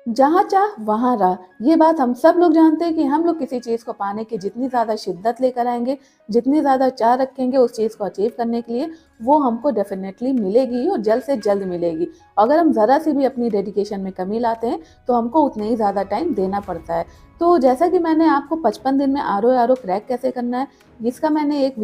जहाँ चाह वहाँ राह, ये बात हम सब लोग जानते हैं कि हम लोग किसी चीज़ को पाने की जितनी ज़्यादा शिद्दत लेकर आएंगे, जितनी ज़्यादा चाह रखेंगे उस चीज़ को अचीव करने के लिए, वो हमको डेफिनेटली मिलेगी और जल्द से जल्द मिलेगी। अगर हम ज़रा सी भी अपनी डेडिकेशन में कमी लाते हैं तो हमको उतना ही ज़्यादा टाइम देना पड़ता है। तो जैसा कि मैंने आपको 55 दिन में आर क्रैक कैसे करना है, इसका मैंने एक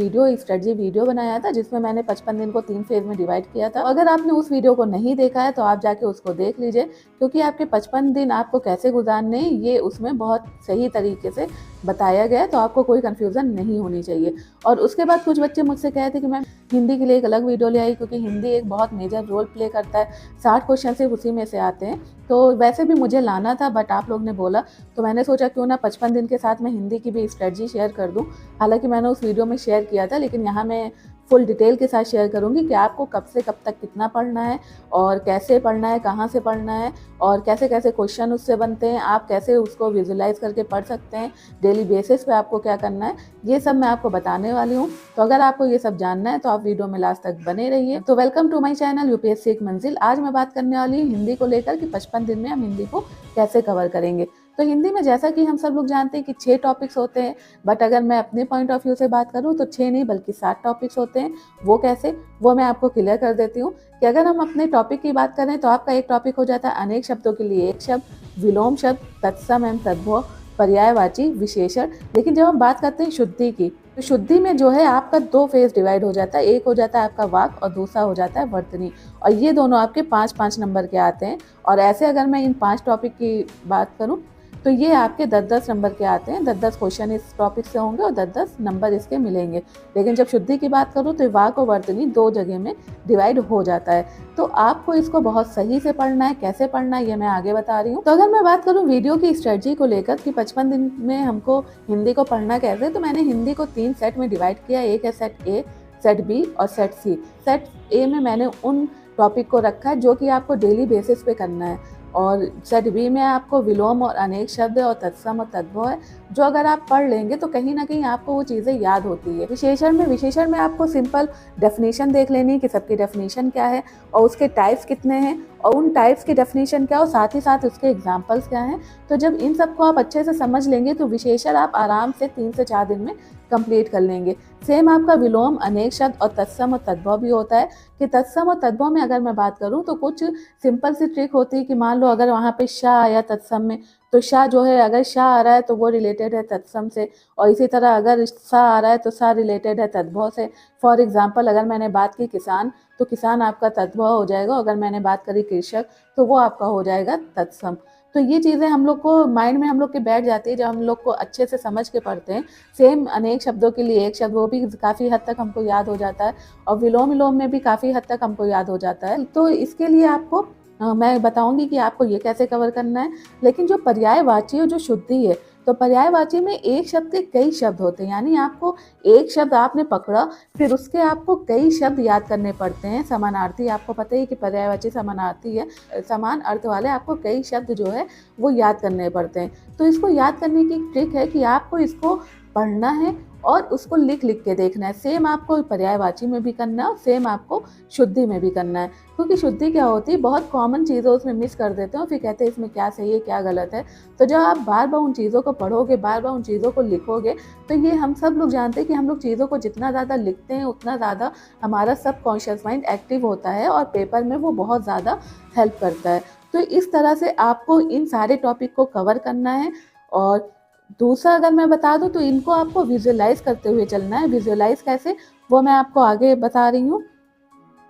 स्ट्रेटजी वीडियो बनाया था, जिसमें मैंने 55 दिन को 3 फेज में डिवाइड किया था। अगर आपने उस वीडियो को नहीं देखा है तो आप जाके उसको देख लीजिए, क्योंकि आपके 55 दिन आपको कैसे गुजारने हैं ये उसमें बहुत सही तरीके से बताया गया है, तो आपको कोई कंफ्यूजन नहीं होनी चाहिए। और उसके बाद कुछ बच्चे मुझसे कहे थे कि मैम हिंदी के लिए एक अलग वीडियो ले आई, क्योंकि हिंदी एक बहुत मेजर रोल प्ले करता है, 60 क्वेश्चन सिर्फ उसी में से आते हैं। तो वैसे भी मुझे लाना था, बट आप लोग ने बोला तो मैंने सोचा क्यों ना 55 दिन के साथ मैं हिंदी की भी स्ट्रेटजी शेयर कर दूं। हालांकि मैंने उस वीडियो में शेयर किया था, लेकिन यहाँ मैं फुल डिटेल के साथ शेयर करूंगी कि आपको कब से कब तक कितना पढ़ना है और कैसे पढ़ना है, कहाँ से पढ़ना है और कैसे कैसे क्वेश्चन उससे बनते हैं, आप कैसे उसको विजुलाइज करके पढ़ सकते हैं, डेली बेसिस पे आपको क्या करना है, ये सब मैं आपको बताने वाली हूँ। तो अगर आपको ये सब जानना है तो आप वीडियो में लास्ट तक बने रहिए। तो welcome to my channel UPSC Ek Manzil. आज मैं बात करने वाली हूँ हिंदी को लेकर कि 55 दिन में हम हिंदी को कैसे कवर करेंगे। तो हिंदी में जैसा कि हम सब लोग जानते हैं कि 6 टॉपिक्स होते हैं, बट अगर मैं अपने पॉइंट ऑफ व्यू से बात करूं तो 6 नहीं बल्कि 7 टॉपिक्स होते हैं। वो कैसे, वो मैं आपको क्लियर कर देती हूँ कि अगर हम अपने टॉपिक की बात करें तो आपका एक टॉपिक हो जाता है अनेक शब्दों के लिए एक शब्द, विलोम शब्द, तत्सम एवं तद्भव, पर्यायवाची, विशेषण। लेकिन जब हम बात करते हैं शुद्धि की, तो शुद्धि में जो है आपका 2 फेज डिवाइड हो जाता है, एक हो जाता है आपका वाक्य और दूसरा हो जाता है वर्तनी, और ये दोनों आपके 5-5 नंबर के आते हैं। और ऐसे अगर मैं इन 5 टॉपिक की बात करूं तो ये आपके 10-10 नंबर के आते हैं, 10-10 क्वेश्चन इस टॉपिक से होंगे और 10-10 नंबर इसके मिलेंगे। लेकिन जब शुद्धि की बात करूँ तो वाक्य और वर्तनी 2 जगह में डिवाइड हो जाता है। तो आपको इसको बहुत सही से पढ़ना है, कैसे पढ़ना है ये मैं आगे बता रही हूँ। तो अगर मैं बात करूँ वीडियो की स्ट्रेटजी को लेकर कि 55 दिन में हमको हिंदी को पढ़ना कैसे, तो मैंने हिंदी को 3 सेट में डिवाइड किया। एक है सेट ए, सेट बी और सेट सी। सेट ए में मैंने उन टॉपिक को रखा है जो कि आपको डेली बेसिस पे करना है, और सेट बी में आपको विलोम और अनेक शब्द और तत्सम और तद्भव है, जो अगर आप पढ़ लेंगे तो कहीं ना कहीं आपको वो चीज़ें याद होती है। विशेषण में आपको सिंपल डेफिनेशन देख लेनी है कि सबकी डेफिनेशन क्या है और उसके टाइप्स कितने हैं और उन टाइप्स की डेफिनेशन क्या और साथ ही साथ उसके एग्जाम्पल्स क्या हैं। तो जब इन सबको आप अच्छे से समझ लेंगे तो विशेषण आप आराम से 3 से 4 दिन में कंप्लीट कर लेंगे। सेम आपका विलोम, अनेक शब्द और तत्सम और तद्भव भी होता है कि तत्सम और तद्भव में अगर मैं बात करूं तो कुछ सिंपल सी ट्रिक होती है कि मान लो अगर वहाँ पे शाह आया तत्सम में, तो शाह जो है अगर शाह आ रहा है तो वो रिलेटेड है तत्सम से, और इसी तरह अगर सा आ रहा है तो सा रिलेटेड है तद्भव से। फॉर एग्जाम्पल अगर मैंने बात की किसान, तो किसान आपका तद्भव हो जाएगा, अगर मैंने बात करी कृषक तो वो आपका हो जाएगा तत्सम। तो ये चीज़ें हम लोग को माइंड में हम लोग के बैठ जाती है जब हम लोग को अच्छे से समझ के पढ़ते हैं। सेम अनेक शब्दों के लिए एक शब्द, वो भी काफ़ी हद तक हमको याद हो जाता है, और विलोम विलोम में भी काफ़ी हद तक हमको याद हो जाता है। तो इसके लिए आपको मैं बताऊंगी कि आपको ये कैसे कवर करना है। लेकिन जो पर्यायवाची और जो शुद्धि है, तो पर्यायवाची में एक शब्द के कई शब्द होते हैं, यानी आपको एक शब्द आपने पकड़ा, फिर उसके आपको कई शब्द याद करने पड़ते हैं। समानार्थी, आपको पता ही कि पर्यायवाची समानार्थी है, समान अर्थ वाले आपको कई शब्द जो है वो याद करने पड़ते हैं। तो इसको याद करने की ट्रिक है कि आपको इसको पढ़ना है और उसको लिख लिख के देखना है। सेम आपको पर्यायवाची में भी करना है और सेम आपको शुद्धि में भी करना है, क्योंकि शुद्धि क्या होती है, बहुत कॉमन चीज़ें उसमें मिस कर देते हैं और फिर कहते हैं इसमें क्या सही है क्या गलत है। तो जब आप बार बार उन चीज़ों को पढ़ोगे, बार बार उन चीज़ों को लिखोगे, तो ये हम सब लोग जानते हैं कि हम लोग चीज़ों को जितना ज़्यादा लिखते हैं उतना ज़्यादा हमारा सबकॉन्शियस माइंड एक्टिव होता है और पेपर में वो बहुत ज़्यादा हेल्प करता है। तो इस तरह से आपको इन सारे टॉपिक को कवर करना है। और दूसरा अगर मैं बता दूं तो इनको आपको विजुअलाइज करते हुए चलना है। विजुअलाइज कैसे, वो मैं आपको आगे बता रही हूँ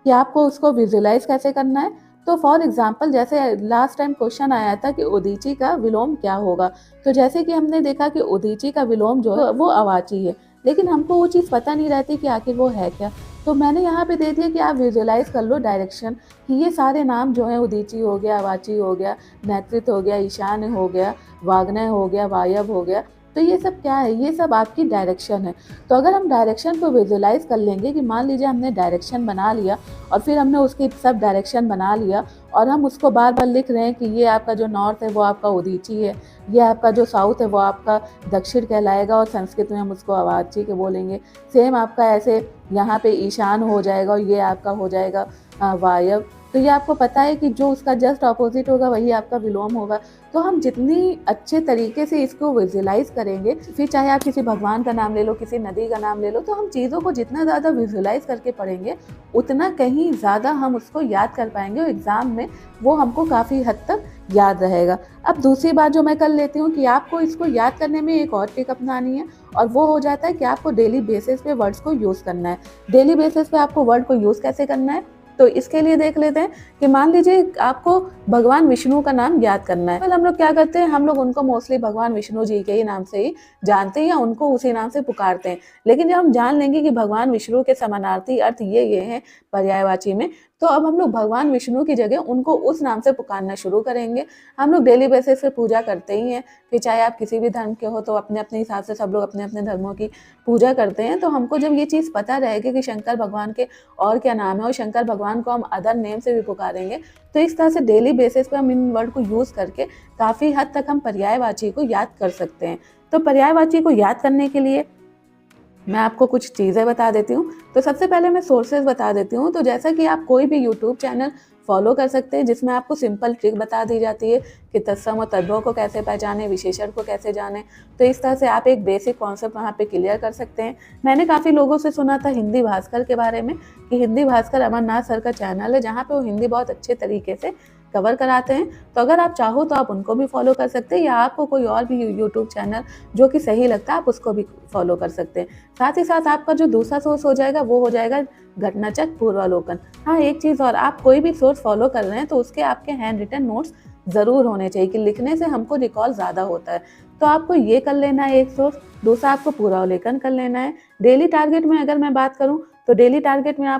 कि आपको उसको विजुअलाइज कैसे करना है। तो फॉर एग्जांपल जैसे लास्ट टाइम क्वेश्चन आया था कि उदीची का विलोम क्या होगा, तो जैसे कि हमने देखा कि उदीची का विलोम जो है वो अवाची है, लेकिन हमको वो चीज़ पता नहीं रहती कि आखिर वो है क्या। तो मैंने यहाँ पे दे दिया कि आप विजुअलाइज कर लो डायरेक्शन, कि ये सारे नाम जो हैं, उदीची हो गया, अवाची हो गया, नैत्रित हो गया, ईशान्य हो गया, वाग्नय हो गया, वायव हो गया, तो ये सब क्या है, ये सब आपकी डायरेक्शन है। तो अगर हम डायरेक्शन को विजुअलाइज कर लेंगे कि मान लीजिए हमने डायरेक्शन बना लिया और फिर हमने उसकी सब डायरेक्शन बना लिया और हम उसको बार बार लिख रहे हैं कि ये आपका जो नॉर्थ है वो आपका उदीची है, ये आपका जो साउथ है वो आपका दक्षिण कहलाएगा और संस्कृत में हम उसको अवाची के बोलेंगे। सेम आपका ऐसे यहाँ पे ईशान हो जाएगा और ये आपका हो जाएगा वायव। तो ये आपको पता है कि जो उसका जस्ट ऑपोजिट होगा वही आपका विलोम होगा। तो हम जितनी अच्छे तरीके से इसको विजुअलाइज करेंगे, फिर चाहे आप किसी भगवान का नाम ले लो, किसी नदी का नाम ले लो, तो हम चीज़ों को जितना ज़्यादा विजुअलाइज करके पढ़ेंगे उतना कहीं ज़्यादा हम उसको याद कर पाएंगे और एग्ज़ाम में वो हमको काफ़ी हद तक याद रहेगा। अब दूसरी बात जो मैं कर लेती हूँ कि आपको इसको याद करने में एक और ट्रिक अपनानी है, और वो हो जाता है कि आपको डेली बेसिस पे वर्ड्स को यूज़ करना है। डेली बेसिस पे आपको वर्ड को यूज़ कैसे करना है, तो इसके लिए देख लेते हैं कि मान लीजिए आपको भगवान विष्णु का नाम याद करना है। हम लोग क्या करते हैं, हम लोग उनको मोस्टली भगवान विष्णु जी के ही नाम से ही जानते हैं या उनको उसी नाम से पुकारते हैं। लेकिन जब हम जान लेंगे कि भगवान विष्णु के समानार्थी अर्थ ये हैं पर्यायवाची में, तो अब हम लोग भगवान विष्णु की जगह उनको उस नाम से पुकारना शुरू करेंगे। हम लोग डेली बेसिस पे पूजा करते ही हैं, फिर चाहे आप किसी भी धर्म के हो तो अपने अपने हिसाब से सब लोग अपने अपने धर्मों की पूजा करते हैं। तो हमको जब ये चीज़ पता रहेगी कि शंकर भगवान के और क्या नाम है और शंकर भगवान को हम अदर नेम से भी पुकारेंगे, तो इस तरह से डेली बेसिस पे हम इन वर्ड को यूज़ करके काफ़ी हद तक हम पर्यायवाची को याद कर सकते हैं। तो पर्यायवाची को याद करने के लिए मैं आपको कुछ चीज़ें बता देती हूँ। तो सबसे पहले मैं सोर्सेज बता देती हूँ। तो जैसा कि आप कोई भी यूट्यूब चैनल फॉलो कर सकते हैं जिसमें आपको सिंपल ट्रिक बता दी जाती है कि तत्सम और तद्भव को कैसे पहचाने, विशेषण को कैसे जाने। तो इस तरह से आप एक बेसिक कॉन्सेप्ट वहाँ पे क्लियर कर सकते हैं। मैंने काफ़ी लोगों से सुना था हिंदी भास्कर के बारे में कि हिंदी भास्कर अमरनाथ सर का चैनल है जहाँ पे वो हिंदी बहुत अच्छे तरीके से कवर कराते हैं। तो अगर आप चाहो तो आप उनको भी फॉलो कर सकते हैं, या आपको कोई और भी यूट्यूब चैनल जो कि सही लगता है आप उसको भी फॉलो कर सकते हैं। साथ ही साथ आपका जो दूसरा सोर्स हो जाएगा वो हो जाएगा घटनाचक्र पूर्वालोकन। हाँ, एक चीज़ और, आप कोई भी सोर्स फॉलो कर रहे हैं तो उसके आपके हैंड रिटन नोट्स ज़रूर होने चाहिए कि लिखने से हमको रिकॉल ज़्यादा होता है। तो आपको ये कर लेना है एक सोर्स। दूसरा आपको पूर्वावलोकन कर लेना है। डेली टारगेट में अगर मैं बात करूँ तो डेली टारगेट में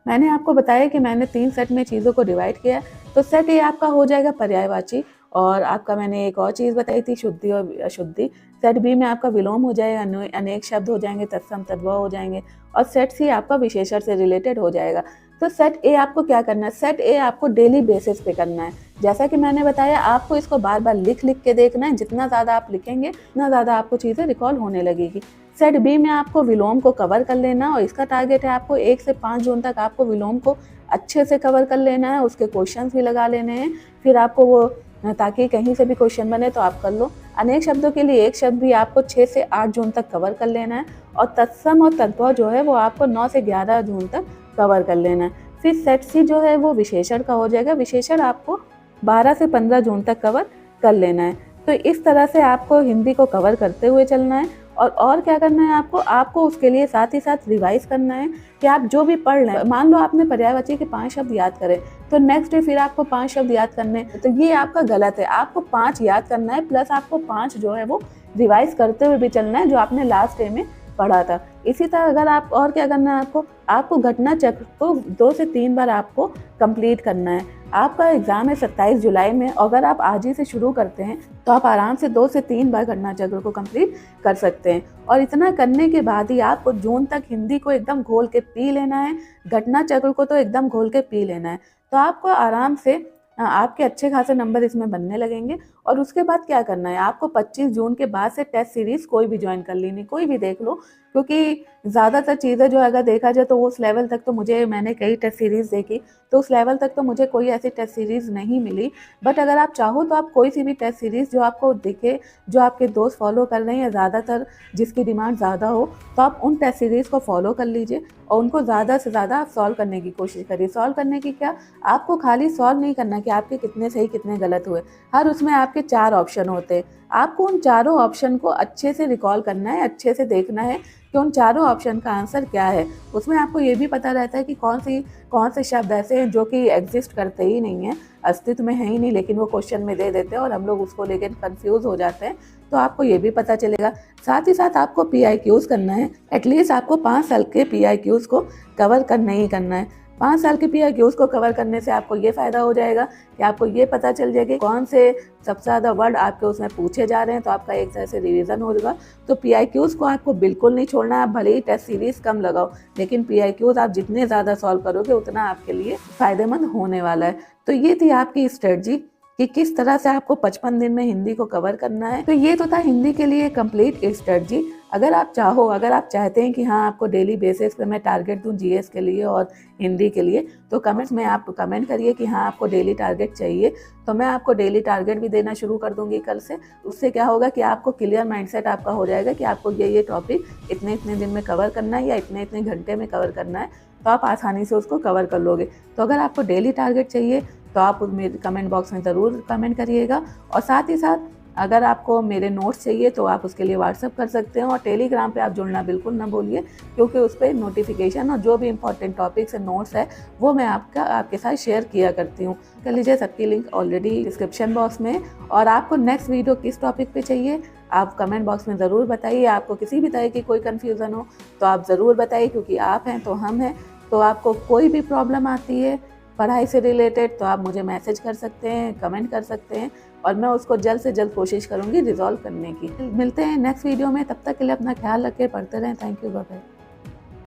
मैंने आपको बताया कि मैंने 3 सेट में चीज़ों को डिवाइड किया। तो सेट ए आपका हो जाएगा पर्यायवाची, और आपका मैंने एक और चीज़ बताई थी शुद्धि और अशुद्धि। सेट बी में आपका विलोम हो जाएगा, अनेक शब्द हो जाएंगे, तत्सम तद्भव हो जाएंगे, और सेट सी आपका विशेषण से रिलेटेड हो जाएगा। तो सेट ए आपको क्या करना है, सेट ए आपको डेली बेसिस पे करना है। जैसा कि मैंने बताया आपको इसको बार बार लिख लिख के देखना है। जितना ज़्यादा आप लिखेंगे उतना ज़्यादा आपको चीज़ें रिकॉल होने लगेगी। सेट बी में आपको विलोम को कवर कर लेना, और इसका टारगेट है आपको 1 से 5 जून तक आपको विलोम को अच्छे से कवर कर लेना है, उसके क्वेश्चंस भी लगा लेने हैं। फिर आपको वो, ताकि कहीं से भी क्वेश्चन बने तो आप कर लो। अनेक शब्दों के लिए एक शब्द भी आपको 6 से 8 जून तक कवर कर लेना है, और तत्सम और तद्भव जो है वो आपको 9 से 11 जून तक कवर कर लेना है। फिर सेट सी जो है वो विशेषण का हो जाएगा। विशेषण आपको 12 से 15 जून तक कवर कर लेना है। तो इस तरह से आपको हिंदी को कवर करते हुए चलना है। और क्या करना है आपको उसके लिए साथ ही साथ रिवाइज करना है कि आप जो भी पढ़ रहे हैं, मान लो आपने पर्यायवाची के 5 शब्द याद करे तो नेक्स्ट डे फिर आपको 5 शब्द याद करने, तो ये आपका गलत है। आपको 5 याद करना है, प्लस आपको 5 जो है वो रिवाइज करते हुए भी चलना है जो आपने लास्ट डे में पढ़ा था। इसी तरह अगर आप और क्या करना है, आपको घटना चक्र को 2 से 3 बार आपको कंप्लीट करना है। आपका एग्जाम है 27 जुलाई में, अगर आप आज ही से शुरू करते हैं तो आप आराम से 2 से 3 बार घटना चक्र को कंप्लीट कर सकते हैं। और इतना करने के बाद ही आपको जून तक हिंदी को एकदम घोल के पी लेना है, घटना चक्र को तो एकदम घोल के पी लेना है। तो आपको आराम से आपके अच्छे खासे नंबर इसमें बनने लगेंगे। और उसके बाद क्या करना है, आपको 25 जून के बाद से टेस्ट सीरीज़ कोई भी ज्वाइन कर लेनी, कोई भी देख लो, क्योंकि ज़्यादातर चीज़ें जो अगर देखा जाए तो उस लेवल तक तो मैंने कई टेस्ट सीरीज़ देखी, तो उस लेवल तक तो मुझे कोई ऐसी टेस्ट सीरीज़ नहीं मिली। बट अगर आप चाहो तो आप कोई सी भी टेस्ट सीरीज़ जो आपको दिखे, जो आपके दोस्त फॉलो कर रहे हैं, या ज़्यादातर जिसकी डिमांड ज़्यादा हो, तो आप उन टेस्ट सीरीज़ को फॉलो कर लीजिए और उनको ज़्यादा से ज़्यादा आप सॉल्व करने की कोशिश करिए। सॉल्व करने की क्या, आपको खाली सॉल्व नहीं करना कि आपके कितने सही कितने गलत हुए, हर उसमें आपके 4 ऑप्शन होते हैं। आपको उन चारों ऑप्शन को अच्छे से रिकॉल करना है, अच्छे से देखना है कि उन चारों ऑप्शन का आंसर क्या है। उसमें आपको ये भी पता रहता है कि कौन से शब्द ऐसे हैं जो कि एग्जिस्ट करते ही नहीं हैं, अस्तित्व में है ही नहीं, लेकिन वो क्वेश्चन में दे देते हैं और हम लोग उसको लेकर कंफ्यूज हो जाते हैं। तो आपको ये भी पता चलेगा। साथ ही साथ आपको PIQs करना है। एटलीस्ट आपको 5 साल के PIQs को कवर करना ही करना है। 5 साल के PIQs को कवर करने से आपको ये फ़ायदा हो जाएगा कि आपको ये पता चल जाएगा कि कौन से सबसे ज़्यादा वर्ड आपके उसमें पूछे जा रहे हैं, तो आपका एक तरह से रिवीजन होगा। तो PIQs को आपको बिल्कुल नहीं छोड़ना है। आप भले ही टेस्ट सीरीज़ कम लगाओ, लेकिन PIQs आप जितने ज़्यादा सॉल्व करोगे उतना आपके लिए फ़ायदेमंद होने वाला है। तो ये थी आपकी स्ट्रेटजी कि किस तरह से आपको 55 दिन में हिंदी को कवर करना है। तो ये तो था हिंदी के लिए कंप्लीट स्ट्रेटजी। अगर आप चाहते हैं कि हाँ आपको डेली बेसिस पे मैं टारगेट दूं जीएस के लिए और हिंदी के लिए, तो कमेंट्स में आप कमेंट करिए कि हाँ आपको डेली टारगेट चाहिए, तो मैं आपको डेली टारगेट भी देना शुरू कर दूंगी कल से। उससे क्या होगा कि आपको क्लियर माइंडसेट आपका हो जाएगा कि आपको ये टॉपिक इतने इतने दिन में कवर करना है या इतने इतने घंटे में कवर करना है, तो आप आसानी से उसको कवर कर लोगे। तो अगर आपको डेली टारगेट चाहिए तो आप मेरे कमेंट बॉक्स में ज़रूर कमेंट करिएगा। और साथ ही साथ अगर आपको मेरे नोट्स चाहिए तो आप उसके लिए व्हाट्सअप कर सकते हैं, और टेलीग्राम पे आप जुड़ना बिल्कुल ना भूलिए, क्योंकि उस पर नोटिफिकेशन और जो भी इंपॉर्टेंट टॉपिक्स है नोट्स है वो मैं आपके साथ शेयर किया करती हूँ। कर लीजिए, सबकी लिंक ऑलरेडी डिस्क्रिप्शन बॉक्स में। और आपको नेक्स्ट वीडियो किस टॉपिक पे चाहिए आप कमेंट बॉक्स में ज़रूर बताइए। आपको किसी भी तरह की कोई कन्फ्यूज़न हो तो आप ज़रूर बताइए, क्योंकि आप हैं तो हम हैं। तो आपको कोई भी प्रॉब्लम आती है पढ़ाई से रिलेटेड तो आप मुझे मैसेज कर सकते हैं, कमेंट कर सकते हैं, और मैं उसको जल्द से जल्द कोशिश करूँगी रिजॉल्व करने की। मिलते हैं नेक्स्ट वीडियो में, तब तक के लिए अपना ख्याल रखें, पढ़ते रहें। Thank you, bye bye.